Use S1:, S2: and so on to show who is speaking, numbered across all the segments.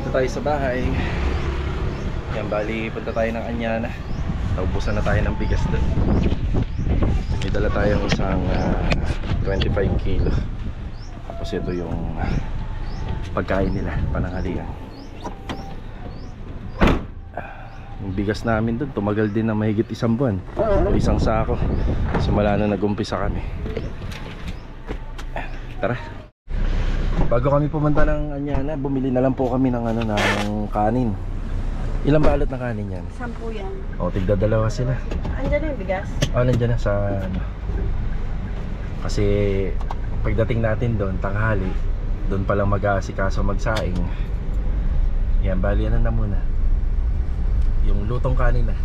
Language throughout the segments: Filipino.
S1: Dito tayo sa bahay. Yan, bali punta tayo ng Anyana. Naubusan na tayo ng bigas doon. May dala tayong isang 25 kilo. Tapos ito yung pagkain nila, pananghalian. Yung bigas namin doon, tumagal din na mahigit isang buwan o isang sako. Simula na nag-umpisa kami. Tara. Bago kami pumunta ng Anyana, bumili na lang po kami ng ng kanin. Ilang balot na kanin yan?
S2: 10 yan.
S1: O, tigda dalawa sila.
S2: Andiyan na yung bigas?
S1: Nandiyan na sa Kasi pagdating natin doon, tanghali, doon palang mag-aasikaso magsaing. Yan, bali na muna yung lutong kanin na.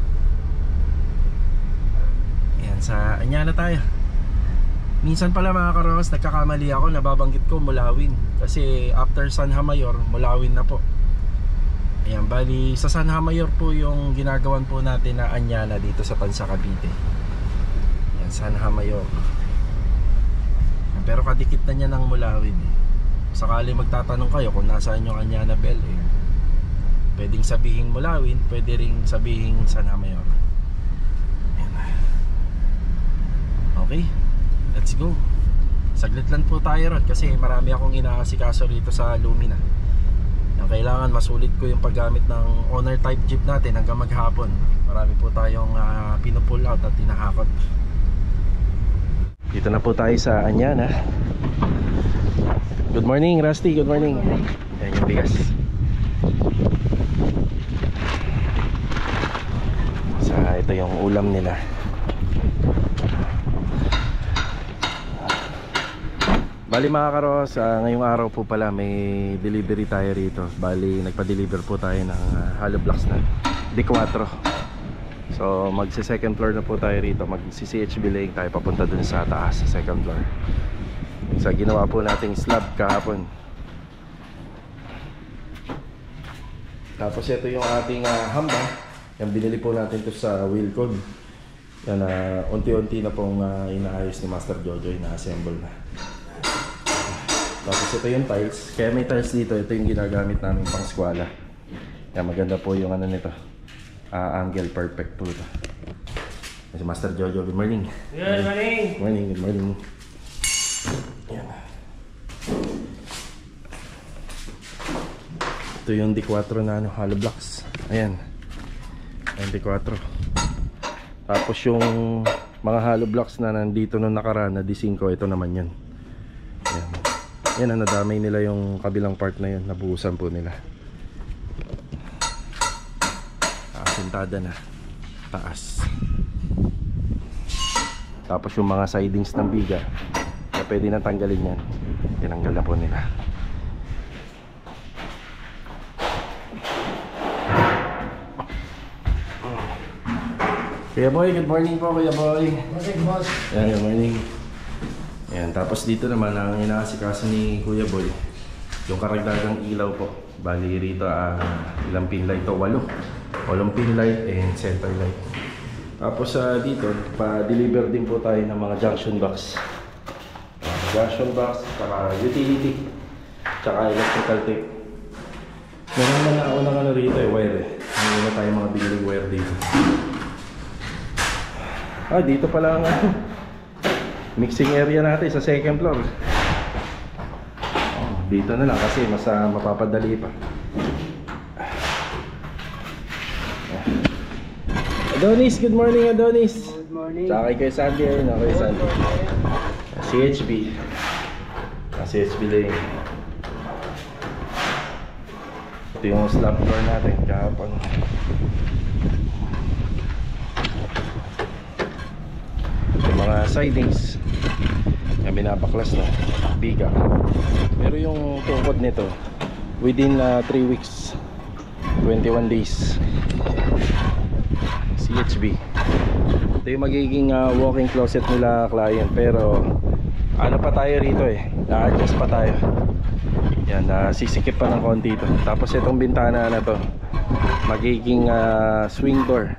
S1: Yan, sa Anyana tayo. Minsan pala mga karos, nagkakamali ako, nababanggit ko Mulawin. Kasi after Sanha Mayor, Mulawin na po. Ayan, bali sa Sanha Mayor po yung ginagawan po natin na Anyana dito sa Tansa Cavite. Ayan, Sanha Mayor. Pero kadikit na niya ng Mulawin eh. Sakali magtatanong kayo kung nasaan yung Anyana Bell eh, pwedeng sabihin Mulawin, pwede ring sabihin Sanha Mayor. Ayan. Okay, let's go. Saglit lang po tayo ron kasi marami akong inaasikaso rito sa Lumina. Yung kailangan masulit ko yung paggamit ng owner type jeep natin hanggang maghapon. Marami po tayong pinupull out at tinahakot. Dito na po tayo sa Anyana. Good morning Rusty, good morning. Ayan yung bigas. Ito yung ulam nila. Bali mga karos, ngayong araw po pala may delivery tayo rito. Bali nagpa-deliver po tayo ng hollow blocks na D4. So magsi second floor na po tayo rito. Magsi-CHB laying tayo papunta dun sa taas, sa second floor. Sa ginawa po nating slab kahapon. Tapos ito yung ating hamba. Yan, binili po natin to sa Wilcon. Yan, unti-unti na pong inaayos ni Master Jojo, na-assemble na. Tapos ito yung tiles. Kaya may tiles dito. Ito yung ginagamit namin pang skwala. Yan, maganda po yung nito. Angle perfect po ito. Si Master Jojo, good morning.
S3: Good morning.
S1: Good morning, good morning. Yan. Ito yung D4 na hollow blocks. Ayan. D4. Tapos yung mga hollow blocks na nandito nung nakaraan na D5, ito naman yun. Ayan. Yan ang nadamay nila yung kabilang part na yun. Nabuhusan po nila. Sintada na taas. Tapos yung mga sidings ng biga na pwede na tanggalin yan, tinanggal na po nila. Kuya Boy, good morning po Kuya Boy.
S3: Good morning, boss.
S1: Good morning. Ayan, tapos dito naman ang inaasikaso ni Kuya Boy, yung karagdagang ilaw po. Bali rito ilang pin light to? 8 pin light and center light. Tapos dito pa-deliver din po tayo ng mga junction box. Junction box, saka utility, saka electrical tape. Meron na nga unang rito wire Hindi na tayo mga biniling wire dito. Dito pala ang mixing area natin sa second floor. Dito na lang kasi mas mapapadali pa. Adonis, good morning Adonis.
S3: Good morning.
S1: Tsaka kay Sandy ayun, kay Sandy. CHB. CHB lane. Ito yung slab floor natin kahapon. Yung mga sidings yung binabaklas na biga. Pero yung tungkod nito within 3 weeks, 21 days. CHB. Ito yung magiging walk-in closet nila client. Pero ano pa tayo rito na-adjust pa tayo. Yan, sisikip pa ng konti ito. Tapos itong bintana na to magiging swing door.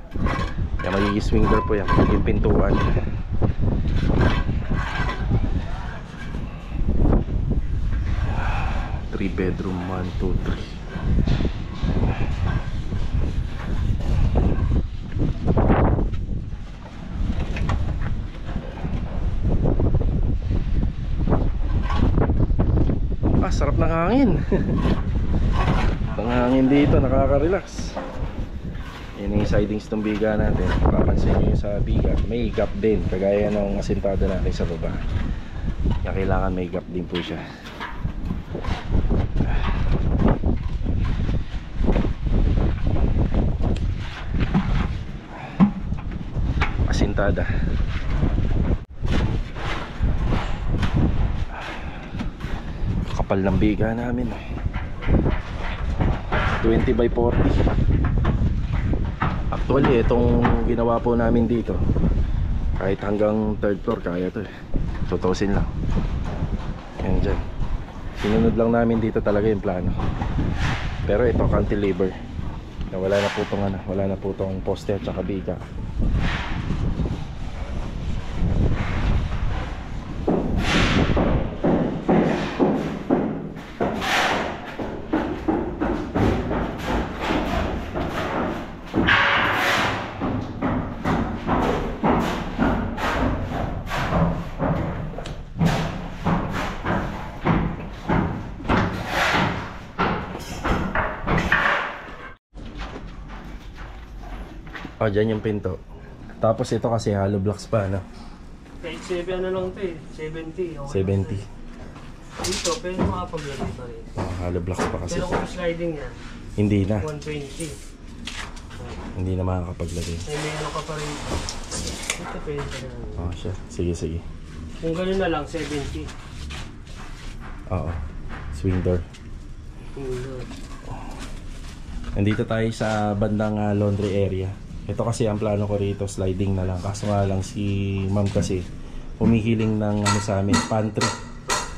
S1: Yan, magiging swing door po yan. Magiging pintuan. 3 bedroom, 1, 2, 3. ng hangin. Ang hangin dito, nakaka-relax. Yan yung sidings ng biga natin. Papansin nyo sa biga, may gap din, kagaya ng asintada natin sa baba. Kaya kailangan may gap din po siya. Asintada. Kapal ng biga namin. 20 by 40. Actually, itong ginawa po namin dito, kahit hanggang 3rd floor kaya to eh. Tutusin lang. Yan dyan. Sinunod lang namin dito talaga yung plano. Pero ito cantilever na wala na po tong wala na po tong poste at saka biga. Oh, dyan yung pinto. Tapos ito kasi hollow blocks pa, no?
S2: Kahit 7 ano lang ito eh, 70. Okay
S1: 70.
S2: Dito, pwede makapaglagay pa rin.
S1: Oh, hollow blocks pa kasi.
S2: Pero kung sliding yan,
S1: Hindi na.
S2: 120.
S1: Hindi na makakapaglagay.
S2: Ay, may ano ka pa rin. Ito pwede pa rin.
S1: Oh, siya. Sige, sige.
S2: Kung gano'n na lang, 70.
S1: Oo. Swing door. Nandito tayo sa bandang laundry area. Ito kasi ang plano ko rito, sliding na lang. Kaso nga lang si ma'am kasi humihiling ng sa amin, pantry.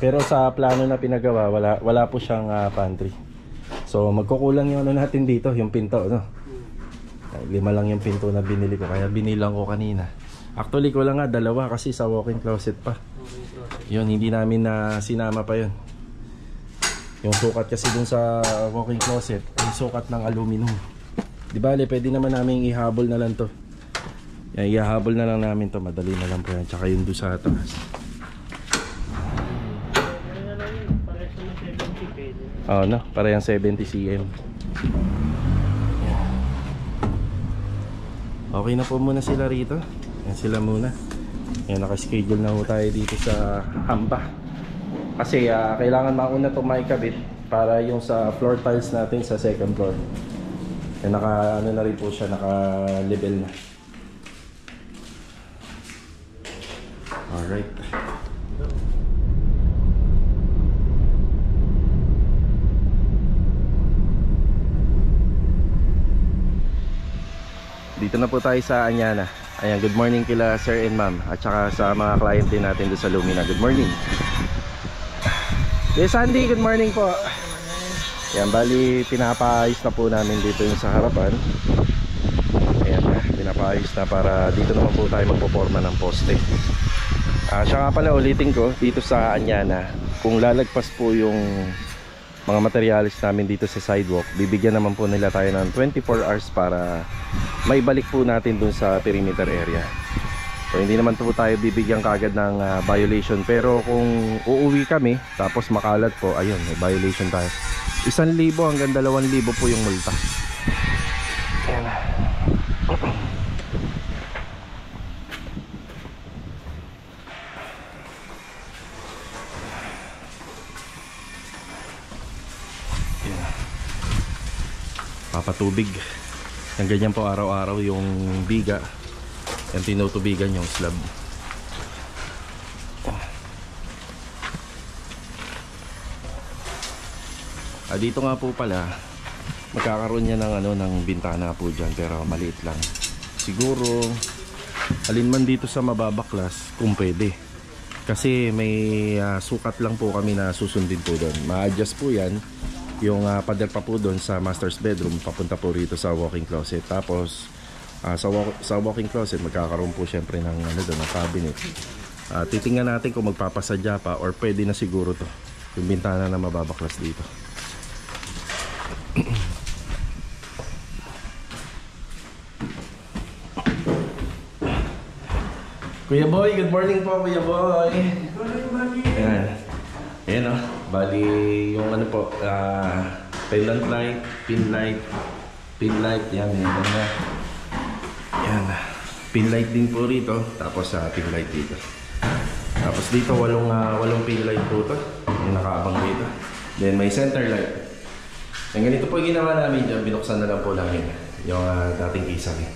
S1: Pero sa plano na pinagawa, wala po siyang pantry. So magkukulang yung natin dito, yung pinto, no? 5 lang yung pinto na binili ko, kaya binilang ko kanina. Actually ko lang nga 2 kasi sa walk-in closet pa. Yun, hindi namin na sinama pa yun. Yung sukat kasi dun sa walk-in closet ay sukat ng aluminum. Di bale, pwede naman namin ihabol na lang to. Yan, ihabol na lang namin to. Madali na lang po yan. Tsaka yung doon sa taas. Oo, no? Parehang 70 cm. Yan. Okay na po muna sila rito. Yan sila muna. Yan, nakaschedule na po tayo dito sa Hamba. Kasi kailangan mauna itong maikabit para yung sa floor tiles natin sa 2nd floor. Eh, naka ano na rin po siya, naka level na. Alright. Dito na po tayo sa Anyana. Ayan, good morning kila sir and ma'am at saka sa mga client din natin doon sa Lumina. Good morning. Yes, Sandy, good morning po. Yan, bali pinapaayos na po namin dito yung sa harapan. Ayan na, pinapaayos na para dito naman po tayo magpoporma ng poste. Siya nga pala, ulitin ko, dito sa Anyana, kung lalagpas po yung mga materialis namin dito sa sidewalk, bibigyan naman po nila tayo ng 24 hours para maibalik po natin dun sa perimeter area. So hindi naman po tayo bibigyan kagad ng violation, pero kung uuwi kami tapos makalat po, ayun, may violation tayo. 1,000 hanggang 2,000 po yung multa. Ayan. Ayan. Papatubig. Ang ganyan po araw-araw yung biga. Yan, tinutubigan yung slab. Dito nga po pala magkakaroon niya ng ng bintana po dyan, pero maliit lang. Siguro alin man dito sa mababaklas kung pwede. Kasi may sukat lang po kami na susundin po doon. Ma-adjust po yan. Yung pader pa po doon sa master's bedroom, papunta po rito sa walk-in closet. Tapos sa walk-in closet magkakaroon po syempre ng doon, ng cabinet. Titingnan natin kung magpapasadya pa or pwede na siguro to yung bintana na mababaklas dito. Kuya Boy, good morning po Kuya Boy. Good morning. Ayan. Ayan o. Bali, yung ano po, pendant light, pin light, yan, yan na. Yan, pin light din po rito, tapos pin light dito. Tapos dito, walong pin light po ito, yung nakaabang dito. Then may center light. Yung ganito po yung ginawa namin dyan, binuksan na lang po namin yung dating kisame.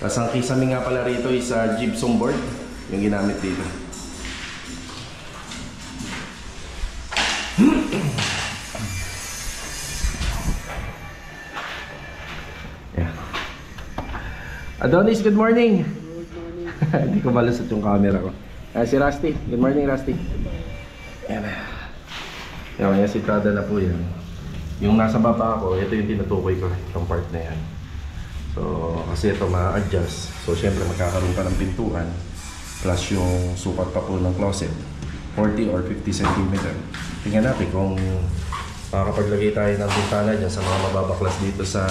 S1: Tapos ang kisame nga pala rito is gypsum board, yung ginamit dito. Yeah. Adonis, good morning! Hindi ko malusot yung camera ko. Si Rusty, good morning Rusty. Yan. Yan, sitada na po yan. Yung nasa baba ko, ito yung tinutukoy ko, itong part na yan. So, kasi ito ma-adjust. So, syempre magkakaroon pa ng pintuan. Plus yung sukat pa po ng closet. 40 or 50 cm. Tingnan natin kung makakapaglagay tayo ng bintana dyan sa mga mababaklas dito sa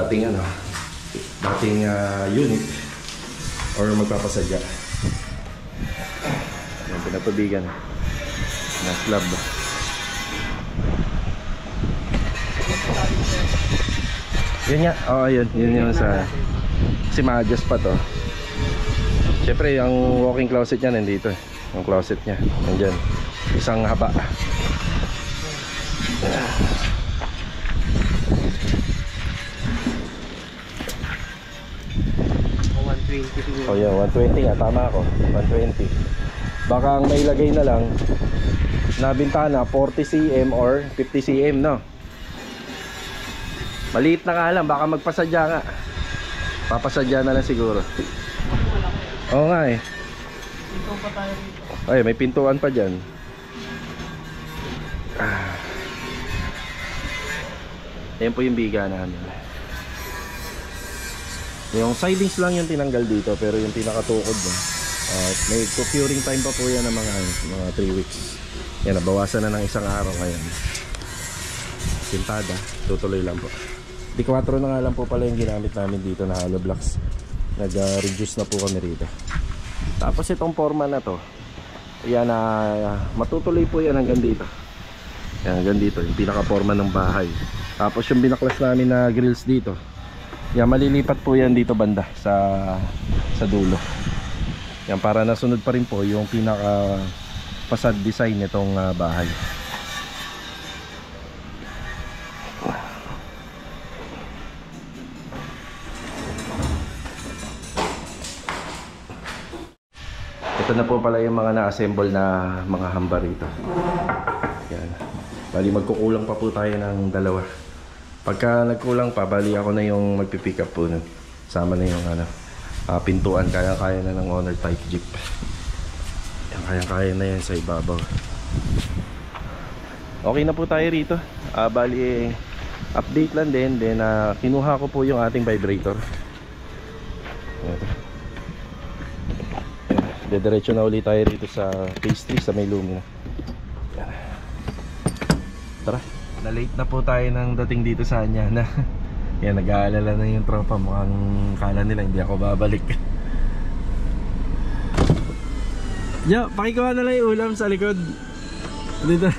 S1: dating unit. Or magpapasadya. Yung pinatubigan na slab. Yun nga, yun yung sa si ma-adjust pa to. Siyempre yung walking closet niya nandito eh. Yung closet niya nandyan, isang haba.
S2: 120.
S1: Yeah, 120 nga, tama ako, 120. Baka ang mailagay na lang na bintana 40 cm or 50 cm, no? Maliit na nga lang, baka magpasadya nga. Papasadya na lang siguro. Oo nga eh.
S2: Pinto pa tayo dito.
S1: Ay, may pintuan pa dyan. Ayan po yung biga namin. Yung sidings lang yung tinanggal dito, pero yung pinakatukod mo, may curing time pa po yan ng mga 3 weeks. Yan, nabawasan na ng isang araw ngayon. Sintada, tutuloy lang po. D4 na nga lang po pala yung ginamit namin dito na hollow blocks. Nag-reduce na po kami rito. Tapos itong forma na to, yan, matutuloy po yan hanggang dito. Yan, hanggang dito, yung pinaka-forma ng bahay. Tapos yung binaklas namin na grills dito, yan, malilipat po yan dito banda sa dulo. Yan, para nasunod pa rin po yung pinaka facade design nitong bahay. Ito na po pala yung mga na-assemble na mga hamba rito. Yan. Bali magkukulang pa po tayo ng dalawa. Pagka nagkulang pa, bali ako na yung magpipick up po nun. Sama na yung pintuan, kaya-kaya na ng owner type jeep. Yan, kaya-kaya na yan sa ibabaw. Okay na po tayo rito. Bali update lang din. Then kinuha ko po yung ating vibrator. Ito. Dediretso na ulit tayo rito sa phase 3 sa may Lumina. Tara, na-late na po tayo ng dating dito sa Anyana. Yan, nag-aalala na yung tropa. Mukhang kala nila hindi ako babalik. Yo, pakikuha na lang yung ulam sa likod. Dito.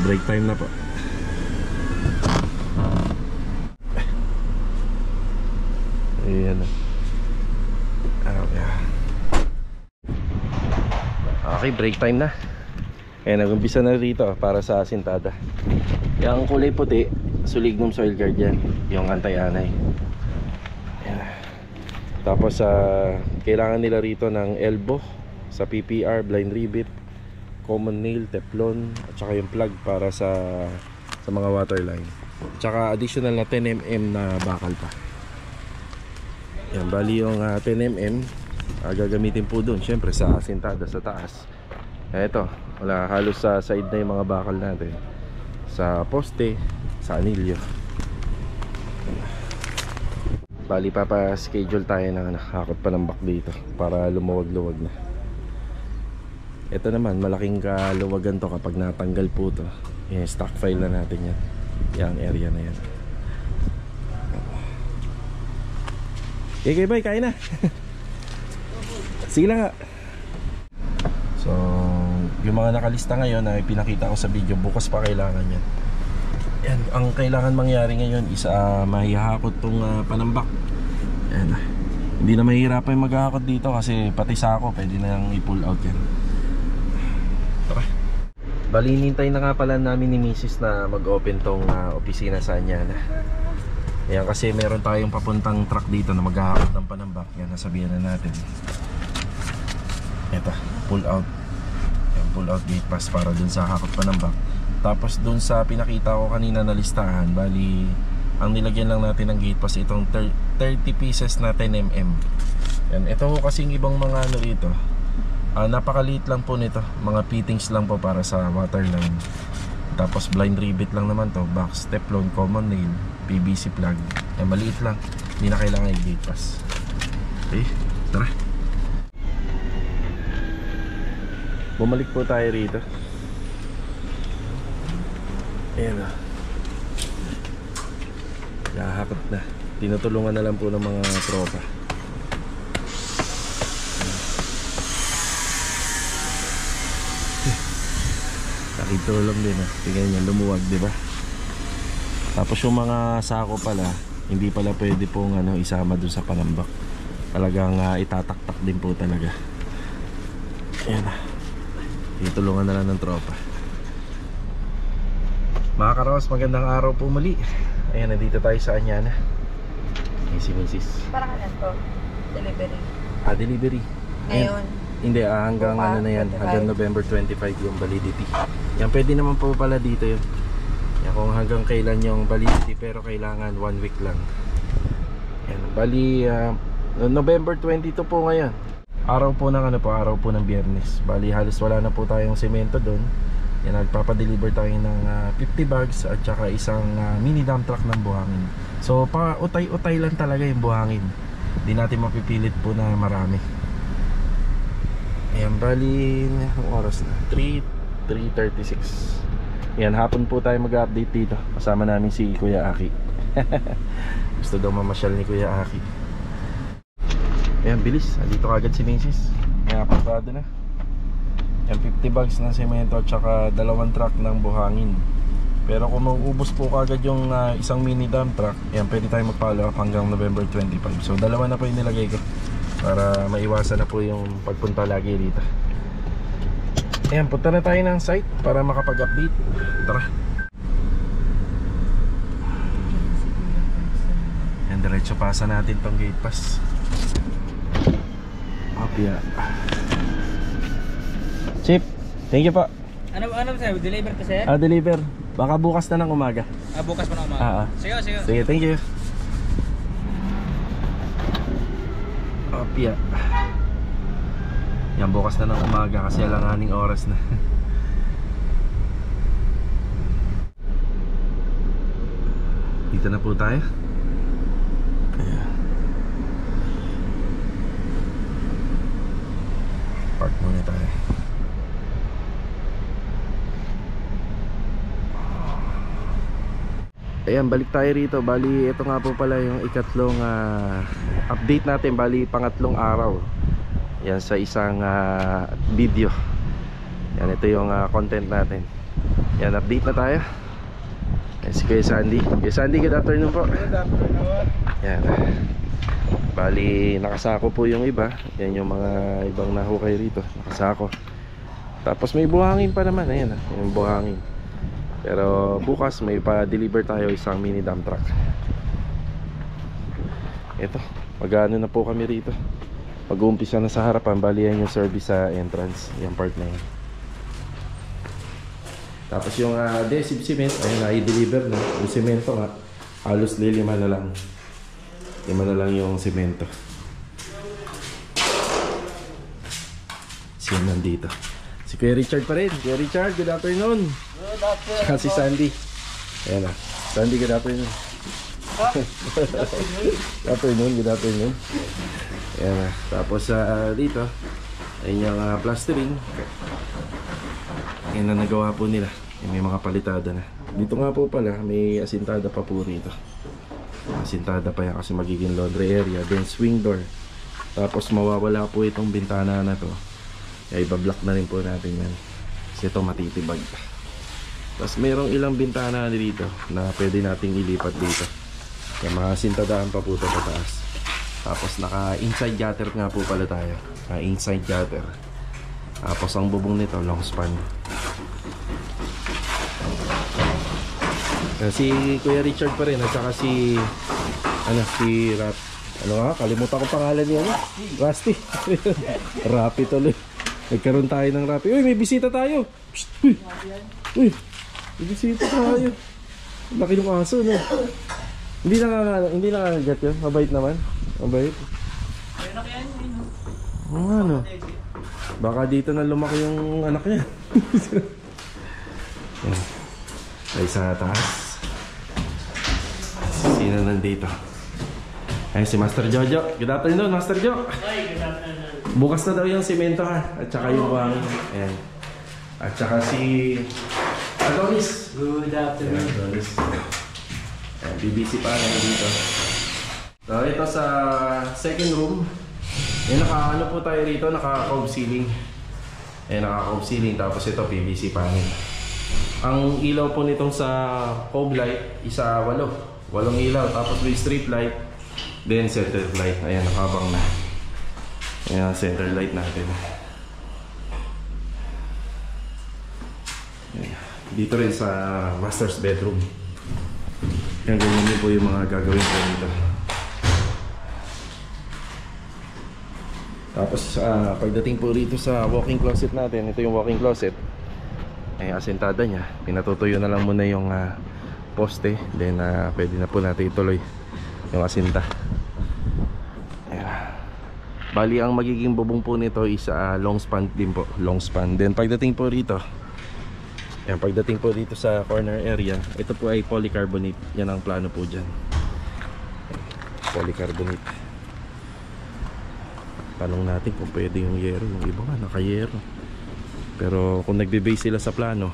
S1: Break time na po. Ayan na. Okay, break time na. Kaya nag-umpisa na rito para sa asintada. Yung kulay puti, Sulignum soil guard yan, yung anti-anay. Tapos kailangan nila rito ng elbow sa PPR, blind rivet, common nail, teflon, at saka yung plug para sa mga water line. Tsaka additional na 10mm na bakal pa. Yan, bali yung 10mm gagamitin po doon, syempre sa asintada sa taas. Ito, wala, halos sa side na yung mga bakal natin. Sa poste, sa anilyo. Bali papa-schedule tayo na hakot pa ng back dito para lumuwag-luwag na. Ito naman, malaking kaluwagan to kapag natanggal po to. Yan, stock file na natin yan. Yang area na yan. Okay, bye, kain na. Sige lang nga. So, Yung mga nakalista ngayon na pinakita ko sa video, bukas pa kailangan yan. Yan, ang kailangan mangyari ngayon is mahihakot tong panambak. Yan. Hindi na mahihirapan yung maghahakot dito kasi pati sako pwede na yung i-pull out yan. Okay. Bali, hinintay na nga pala namin ni Mrs. na mag-open tong opisina sa Anyana. Yan, kasi meron tayong papuntang truck dito na maghahakot ng panambak. Yan, nasabihan na natin. Ito, pull out. Yan, pull out gate pass para dun sa hakot panambak. Tapos dun sa pinakita ko kanina na listahan, bali ang nilagyan lang natin ng gate pass itong 30 pieces na 10mm. Yan, ito kasing ibang mga ano rito. Napakaliit lang po nito, mga fittings lang po para sa waterline. Tapos blind rivet lang naman to, box, teflon, common nail, PVC plug. Yan, maliit lang, hindi na kailangan yung gate pass. Okay, tara. Bumalik po tayo rito. Ayan na. Nakahakot na. Tinutulungan na lang po ng mga tropa. Nakitulong din tingnan nyo, lumuwag, diba? Tapos yung mga sako pala, hindi pala pwede pong isama dun sa panambak. Talagang itataktak din po talaga. Ayan na. Tinutulungan na lang ng tropa. Mga karos, magandang araw po muli. Ayan, nandito tayo sa Anyana. Ayan si Mrs.
S3: Parang ano to? Delivery.
S1: Delivery.
S3: Ngayon?
S1: Hindi, hanggang ano na yan,
S3: 25.
S1: hanggang November 25 yung validity. Yan, pwede naman po pala dito yun. Yan, kung hanggang kailan yung validity, pero kailangan 1 week lang. Yan, bali, November 22 po ngayon. Araw po ng araw po ng Biyernes. Bali, halos wala na po tayong semento doon. Yan, nagpapadeliver tayo ng 50 bags at saka isang mini dump truck ng buhangin. So pa utay-utay lang talaga yung buhangin. Hindi natin mapipilit po na marami. Ayan, bali ang oras na 3:36. Yan, hapon po tayo mag-update dito. Kasama namin si Kuya Aki. Gusto daw mamasyal ni Kuya Aki. Ayan, bilis, dito kagad si Mrs. Ayan, apuntado na. Yan, 50 bags ng semento at saka 2 truck ng buhangin. Pero kung mauubos po kagad yung isang mini dump truck, yan, pwede tayo mag-follow up hanggang November 25. So 2 na po yung nilagay ko para maiwasan na po yung pagpunta lagi dito. Ayan, punta na tayo ng site para makapag-update. Tara. Yan, diretso pasa natin tong gate pass. Apya. Chip, thank you po.
S2: Ano sir? Deliver ka sir?
S1: Deliver. Baka bukas na ng umaga.
S2: Bukas pa na umaga. Sige.
S1: Sige, thank you. Apya. Yan, bukas na ng umaga kasi alanganing oras na. Dito na po tayo. Ayan. Park muna tayo. Ayan, balik tayo rito. Bali, ito nga po pala yung ikatlong update natin. Bali, pangatlong araw. Yan, sa isang video. Yan, ito yung content natin. Yan, update na tayo. Yan, si Kuya Sandy. Kuya Sandy, good afternoon po.
S2: Good afternoon.
S1: Yan. Bali, nakasako po yung iba. Yan yung mga ibang nahukay rito. Nakasako. Tapos may buhangin pa naman. Ayan, yung buhangin. Pero bukas may pa-deliver tayo isang mini dump truck. Ito, mag-ano na po kami rito. Mag-uumpisa na sa harapan. Bali yan yung service sa entrance. Yung part na yan. Tapos yung adhesive cement, ayun na, i-deliver na. Yung semento nga, halos lima na lang. 5 na lang yung semento. Siya nandito. Si Kuya Richard pa rin. Kuya Richard, good afternoon.
S2: Good afternoon.
S1: Saka si Sandy. Ayan na. Sandy, good afternoon. Good afternoon. Ayan na. Tapos dito, ayun yung plastering. Ayan na nagawa po nila. May mga palitada na. Dito nga po pala, may asintada pa po rito. Asintada pa yan kasi magiging laundry area. Then swing door. Tapos mawawala po itong bintana na to. Kaya ibablock na rin po natin yan. Kasi ito matitibag. Tapos mayroong ilang bintana dito na pwede nating ilipat dito. Kaya mga sintadaan pa po ito sa taas. Tapos naka inside gutter nga po pala tayo. Inside gutter. Tapos ang bubong nito long span. Si Kuya Richard pa rin at saka si Rat. Ano nga? Kalimutan ko pangalan niya. Rusty. Rapi tuloy. Nagkaroon tayo ng Rapi. Uy, may bisita tayo. Psst, uy. Uy, may bisita tayo. Laki ng aso, no? Hindi nakakagat yun. Mabait naman. Mabait. Ano? Baka dito na lumaki yung anak niya. Ay sa taas. Sino nandito? Ay si Master Jojo. Good afternoon, Master Jo.
S2: Ay, good afternoon.
S1: Bukas na daw yung simento ha. At saka yung buhangin. Ayan. At saka si Adonis.
S2: Good afternoon.
S1: Adonis. Ayan, BBC pa na dito. So ito sa second room. Ayan, ano po tayo rito? Naka-cove ceiling. Ayan, naka-cove ceiling. Tapos ito PVC panel. Ang ilaw po nitong sa cove light, isa 8 ilaw. Tapos may strip light, then center light. Ayan, nakabang na. Ayan, center light natin. Ayan. Dito rin sa master's bedroom. Ayan, ganyan din po yung mga gagawin po dito. Tapos pagdating po rito sa walk-in closet natin, ito yung walk-in closet. Ay asentada niya, pinatutuyo na lang muna yung poste, then pwede na po natin ituloy yung asinta. Ayan. Bali ang magiging bubong po nito is long span din po, long span. Then pagdating po rito, ayan, pagdating po dito sa corner area, ito po ay polycarbonate. Yan ang plano po dyan, polycarbonate. Tanong natin kung pwede yung yero, yung iba nga naka-yero. Pero kung nagbe-base sila sa plano,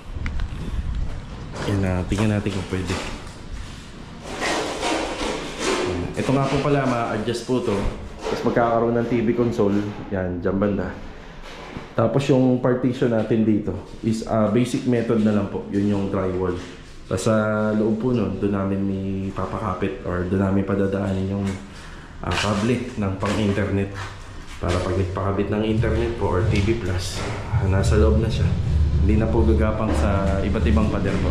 S1: yan, tingnan natin kung pwede. Ito nga po pala, ma-adjust po to. Tapos magkakaroon ng TV console. Yan, dyan banda. Tapos yung partition natin dito is basic method na lang po. Yun yung drywall. Tapos sa loob po nun, doon namin may papakapit or doon namin padadaanin yung cable ng pang-internet. Para pag nagpakabit ng internet po or TV Plus, nasa loob na siya. Hindi na po gagapang sa iba't ibang pader po.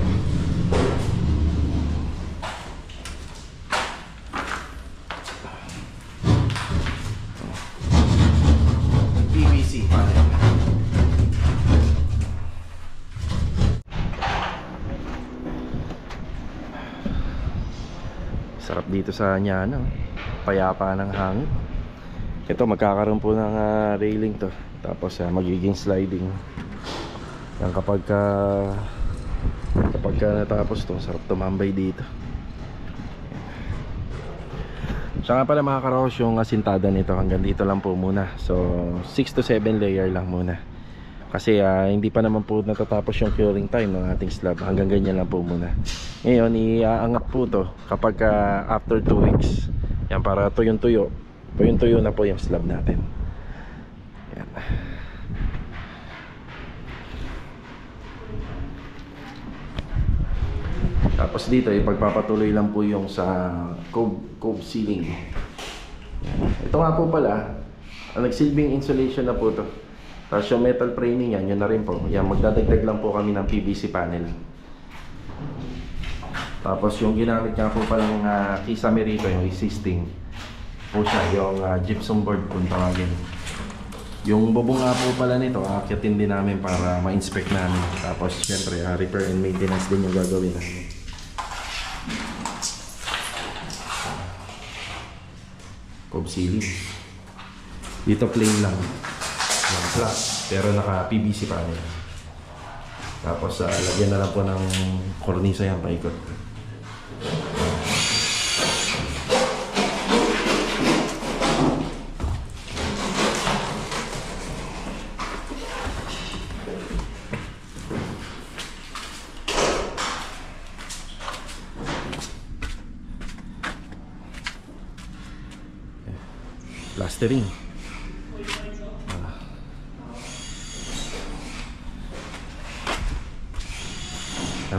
S1: PVC panel. Sarap dito sa Nyana. Payapa ng hangin. Ito magkakaroon po ng railing to. Tapos magiging sliding. Yan kapag natapos to, sarap tumambay dito. Siya nga pala mga karos, yung asintada nito hanggang dito lang po muna. So 6 to 7 layer lang muna. Kasi hindi pa naman po natatapos yung curing time ng ating slab. Hanggang ganyan lang po muna. Ngayon iaangat po to kapag after 2 weeks. Yan, para tuyong-tuyo. Tuyong-tuyo na po yung slab natin. Yan. Tapos dito pagpapatuloy lang po yung sa cove ceiling. Yan. Ito nga po pala, nagsilbing insulation na po to. Tapos yung metal framing yan, yun na rin po. Yan, magdadagdag lang po kami ng PVC panel. Tapos yung ginamit nga po palang kisame rito, yung existing po siya, yung gypsum board kung tawagin. Yung bubong nga po pala nito, akyatin din namin para ma-inspect namin. Tapos syempre repair and maintenance din yung gagawin namin. Cove ceiling. Dito plain lang, yung flat, pero naka PVC panel. Tapos lagyan na lang po ng kornisa yan paikot. Plastering.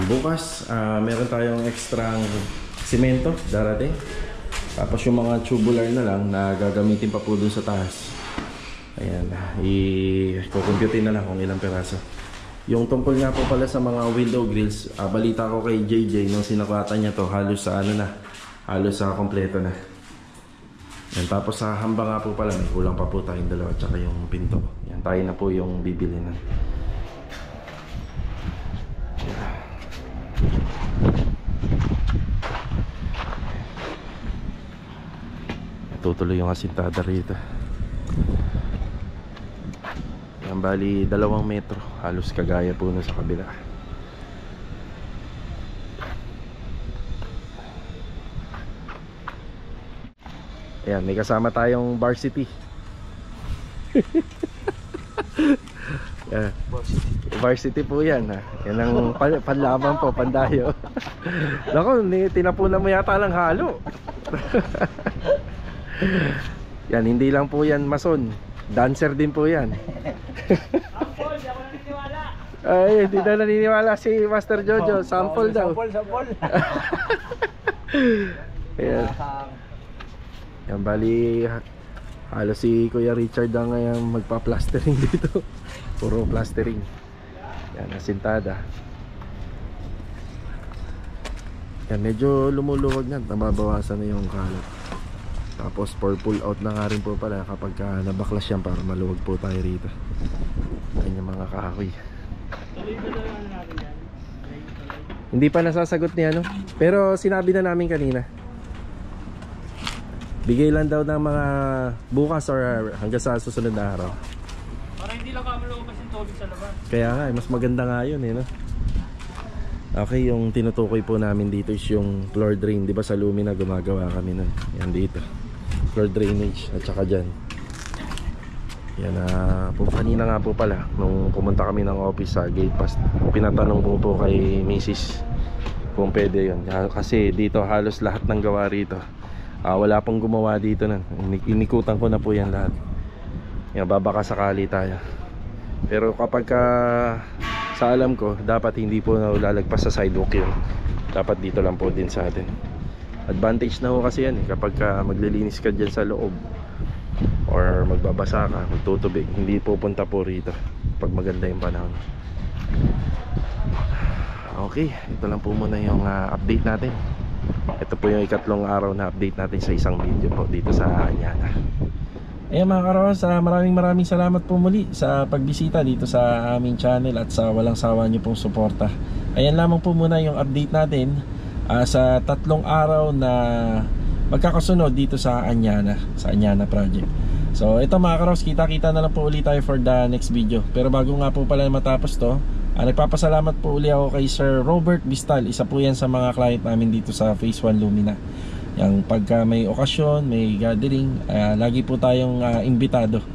S1: Bukas, meron tayong extra simento darating. Tapos yung mga tubular na lang na gagamitin pa po dun sa taas. Ayan, i-compute na lang kung ilang peraso. Yung tungkol nga po pala sa mga window grills, balita ko kay JJ nung sinakatan niya to, halos sa ano na, halos sa kompleto na. Yan, tapos sa hamba nga po pala, may kulang pa po tayong dalawa tsaka yung pinto. Yan, tayo na po yung bibili na. Tutuloy yung asintada rito. Yan, bali 2 metro, halos kagaya po na sa kabila. Ayan, may kasama tayong varsity. Yeah. Varsity po yan, ha? Yan ang panlaban po, pandayo. Naku, tinapunan mo yata lang halo. Yan, hindi lang po yan mason, dancer din po yan.
S2: Sample, di ako naniniwala.
S1: Ay, hindi na naniniwala si Master Jojo. Sample daw.
S2: Sample.
S1: Ayan. Yan, bali halos si Kuya Richard ang ngayon magpa-plastering dito. Puro plastering. Yan, asintada. Yan, medyo lumuluwag na, nababawasan na yung kalat. Tapos for pull out na nga rin po pala kapag nabaklas yan para maluwag po tayo rito. Yan yung mga kahoy. Hindi pa nasasagot ni ano, pero sinabi na namin kanina. Bigay lang daw ng mga bukas or hanggang sa susunod na araw.
S2: Para hindi lang kami lumabas yung tubig sa labas.
S1: Kaya nga, mas maganda nga yun no? Okay, yung tinutukoy po namin dito is yung floor drain. Diba sa Lumina gumagawa kami nun. Yan dito, floor drainage at saka dyan. Yan po, kanina nga po pala nung pumunta kami ng office sa gate pass, pinatanong po kay Mrs. kung pwede yun. Kasi dito halos lahat ng gawa rito, wala pong gumawa dito nun. Inikutan ko na po yan lahat. Yan, babaka sakali tayo. Pero kapag sa alam ko, dapat hindi po na lalagpas sa sidewalk yun. Dapat dito lang po din sa atin. Advantage na ho kasi yan kapag maglilinis ka dyan sa loob or magbabasa ka, magtutubig, hindi pupunta po rito pag maganda yung panahon. Okay, ito lang po muna yung update natin. Ito po yung ikatlong araw na update natin sa isang video po dito sa Anyana. Ayan mga karos, maraming salamat po muli sa pagbisita dito sa aming channel at sa walang sawa nyo pong suporta. Ayan lamang po muna yung update natin sa 3 araw na magkakasunod dito sa Anyana, sa Anyana project. So ito mga karos, kita-kita na lang po ulit tayo for the next video. Pero bago nga po pala matapos to, nagpapasalamat po uli ako kay Sir Robert Bistal. Isa po yan sa mga client namin dito sa Phase 1 Lumina. Yang pagka may okasyon, may gathering, lagi po tayong imbitado.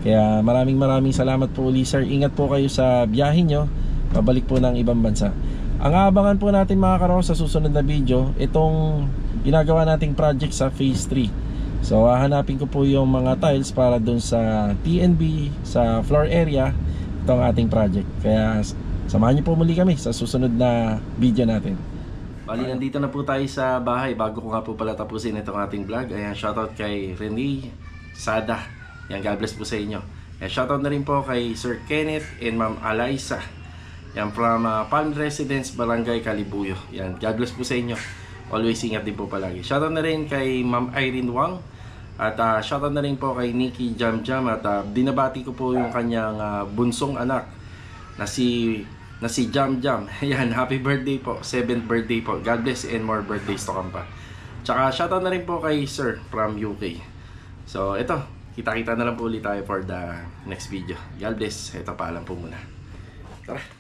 S1: Kaya maraming salamat po uli sir. Ingat po kayo sa biyahe nyo, pabalik po ng ibang bansa. Ang aabangan po natin mga karos sa susunod na video, itong ginagawa nating project sa Phase 3. So hahanapin ko po yung mga tiles para dun sa TNB, sa floor area, itong ating project. Kaya samahan niyo po muli kami sa susunod na video natin. Bali, nandito na po tayo sa bahay. Bago ko nga po pala tapusin itong ating vlog, ayan, shoutout kay Rene Sada. Yan, God bless po sa inyo. Ayan, shoutout na rin po kay Sir Kenneth and Ma'am Alaisa. Yan, from Palm Residence, Barangay Calibuyo. Yan, God bless po sa inyo. Always ingat din po palagi. Shoutout na rin kay Ma'am Irene Wang. At shoutout na rin po kay Nikki Jam Jam. At dinabati ko po yung kanyang bunsong anak na si Jam Jam. Ayan, happy birthday po, 7th birthday po. God bless and more birthdays to come pa. Tsaka shoutout na rin po kay Sir from UK. So ito, kita-kita na lang po ulit tayo for the next video. God bless. Ito, paalam po muna. Tara.